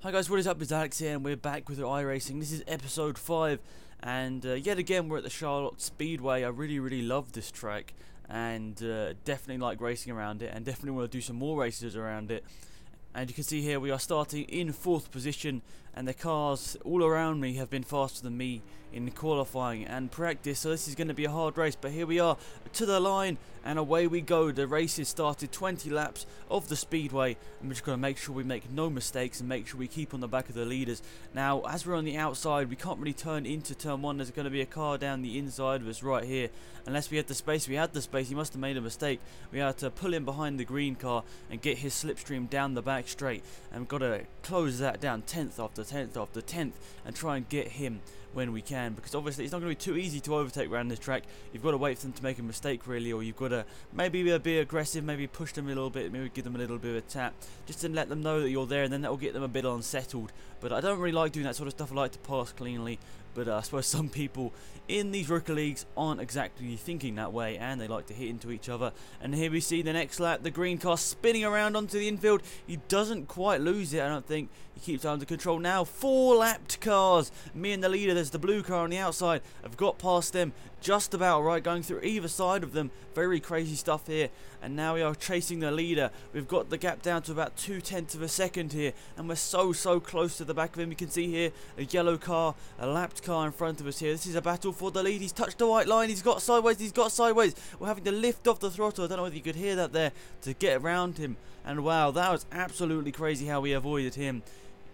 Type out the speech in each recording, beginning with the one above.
Hi guys, what is up? It's Alex here and we're back with iRacing. This is episode 5 and yet again we're at the Charlotte Speedway. I really love this track and definitely like racing around it and definitely want to do some more races around it. And you can see here we are starting in 4th position and the cars all around me have been faster than me in qualifying and practice, so this is going to be a hard race. But here we are to the line and away we go. The race has started, 20 laps of the speedway, and we're just going to make sure we make no mistakes and make sure we keep on the back of the leaders. Now as we're on the outside we can't really turn into turn 1. There's going to be a car down the inside of us right here. Unless we had the space, we had the space. He must have made a mistake. We had to pull him behind the green car and get his slipstream down the back straight, and we've got to close that down 10th after 10th after 10th and try and get him when we can, because obviously it's not going to be too easy to overtake around this track. You've got to wait for them to make a mistake really, or you've got to maybe be aggressive, maybe push them a little bit, maybe give them a little bit of a tap just to let them know that you're there, and then that will get them a bit unsettled. But I don't really like doing that sort of stuff. I like to pass cleanly, but I suppose some people in these rookie leagues aren't exactly thinking that way and they like to hit into each other. And here we see the next lap, the green car spinning around onto the infield. He doesn't quite lose it, I don't think. He keeps it under control now. 4 lapped cars, me and the leader. There's the blue car on the outside. I've got past them just about right, going through either side of them. Very crazy stuff here, and now we are chasing the leader. We've got the gap down to about 0.2 of a second here, and we're so close to the back of him. You can see here a yellow car, a lapped car in front of us here. This is a battle for the lead. He's touched the white line. He's got sideways. We're having to lift off the throttle. I don't know whether you could hear that there, to get around him. And wow, that was absolutely crazy how we avoided him.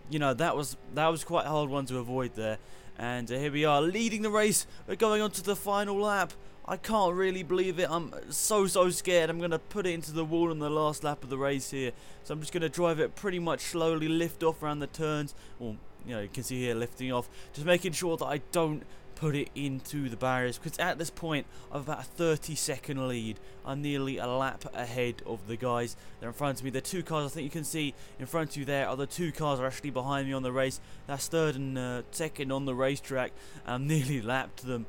You know, that was quite a hard one to avoid there. And here we are leading the race. We're going on to the final lap. I can't really believe it. I'm so scared. I'm going to put it into the wall on the last lap of the race here. So I'm just going to drive it pretty much slowly, lift off around the turns. Well, you know, you can see here lifting off. Just making sure that I don't put it into the barriers, because at this point I've about a 30-second lead. I'm nearly a lap ahead of the guys that are in front of me. The 2 cars I think you can see in front of you there are the 2 cars are actually behind me on the race. That's 3rd and 2nd on the racetrack. I'm nearly lapped them.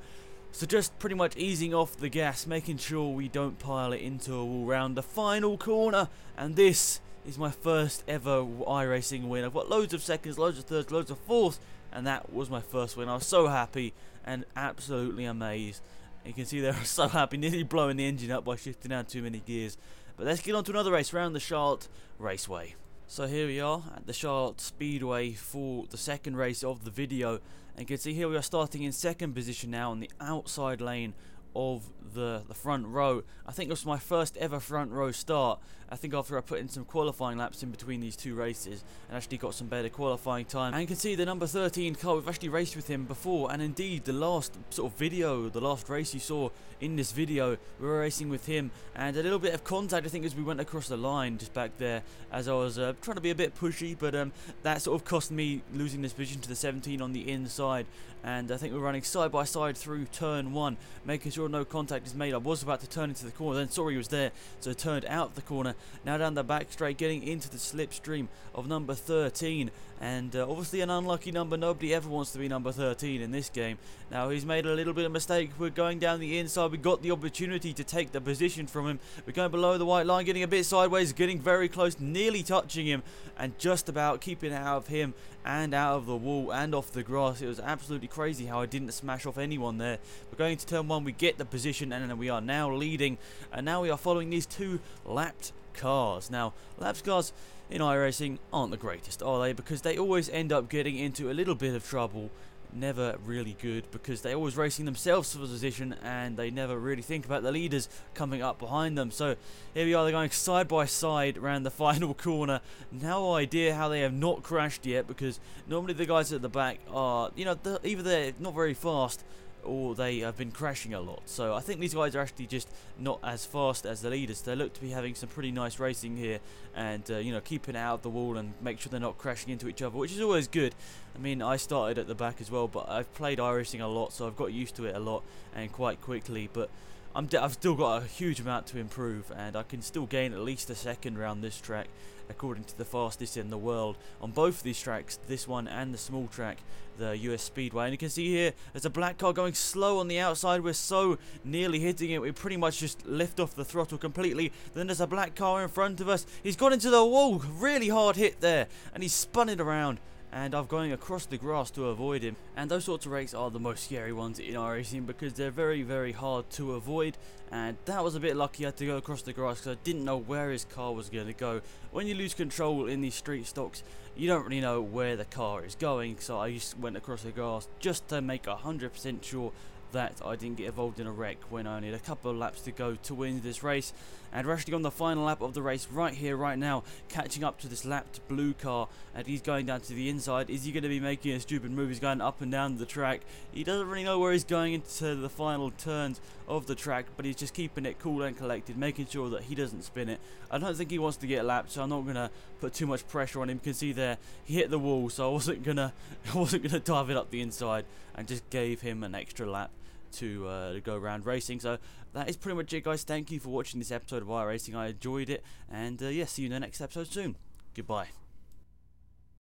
So just pretty much easing off the gas, making sure we don't pile it into a wall round the final corner. And this is my first ever iRacing win. I've got loads of seconds, loads of thirds, loads of fourths, and that was my first win. I was so happy and absolutely amazed. You can see there, I was so happy, nearly blowing the engine up by shifting down too many gears. But let's get on to another race around the Charlotte Raceway. So here we are at the Charlotte Speedway for the second race of the video. And you can see here we are starting in 2nd position now on the outside lane of the front row. I think it was my first ever front row start. I think after I put in some qualifying laps in between these 2 races and actually got some better qualifying time. And you can see the number 13 car, we've actually raced with him before, and indeed the last sort of video, the last race you saw in this video, we were racing with him, and a little bit of contact I think as we went across the line just back there as I was trying to be a bit pushy, but that sort of cost me losing this position to the 17 on the inside. And I think we're running side by side through turn 1, making sure no contact is made. I was about to turn into the corner, then saw he was there, so I turned out the corner. Now down the back straight, getting into the slipstream of number 13. And obviously an unlucky number. Nobody ever wants to be number 13 in this game. Now he's made a little bit of mistake. We're going down the inside. We got the opportunity to take the position from him. We're going below the white line, getting a bit sideways, getting very close, nearly touching him, and just about keeping it out of him and out of the wall and off the grass. It was absolutely crazy how I didn't smash off anyone there. We're going to turn 1, we get the position, and then we are now leading, and now we are following these 2 lapped cars. Now lapped cars in iRacing aren't the greatest, are they? Because they always end up getting into a little bit of trouble. Never really good, because they're always racing themselves for position and they never really think about the leaders coming up behind them. So here we are, they're going side by side around the final corner. No idea how they have not crashed yet, because normally the guys at the back are, you know, either they're not very fast or they have been crashing a lot. So I think these guys are actually just not as fast as the leaders. They look to be having some pretty nice racing here, and you know, keeping it out of the wall and make sure they're not crashing into each other, which is always good. I mean, I started at the back as well, but I've played iRacing a lot, so I've got used to it a lot and quite quickly. But I've still got a huge amount to improve, and I can still gain at least a second around this track, according to the fastest in the world on both of these tracks, this one and the small track, the US Speedway. And you can see here there's a black car going slow on the outside. We're so nearly hitting it, we pretty much just lift off the throttle completely. Then there's a black car in front of us. He's gone into the wall, really hard hit there, and he's spun it around, and I'm going across the grass to avoid him. And those sorts of wrecks are the most scary ones in iRacing because they're very, very hard to avoid. And that was a bit lucky. I had to go across the grass because I didn't know where his car was going to go. When you lose control in these street stocks, you don't really know where the car is going, so I just went across the grass just to make 100% sure that I didn't get involved in a wreck when I only had a couple of laps to go to win this race. And we're actually on the final lap of the race right here, right now, catching up to this lapped blue car, and he's going down to the inside. Is he going to be making a stupid move? He's going up and down the track. He doesn't really know where he's going into the final turns of the track, but he's just keeping it cool and collected, making sure that he doesn't spin it. I don't think he wants to get lapped, so I'm not going to put too much pressure on him. You can see there, he hit the wall, so I wasn't gonna dive it up the inside, and just gave him an extra lap to go around racing. So that is pretty much it, guys. Thank you for watching this episode of iRacing. I enjoyed it, and yeah, see you in the next episode soon. Goodbye.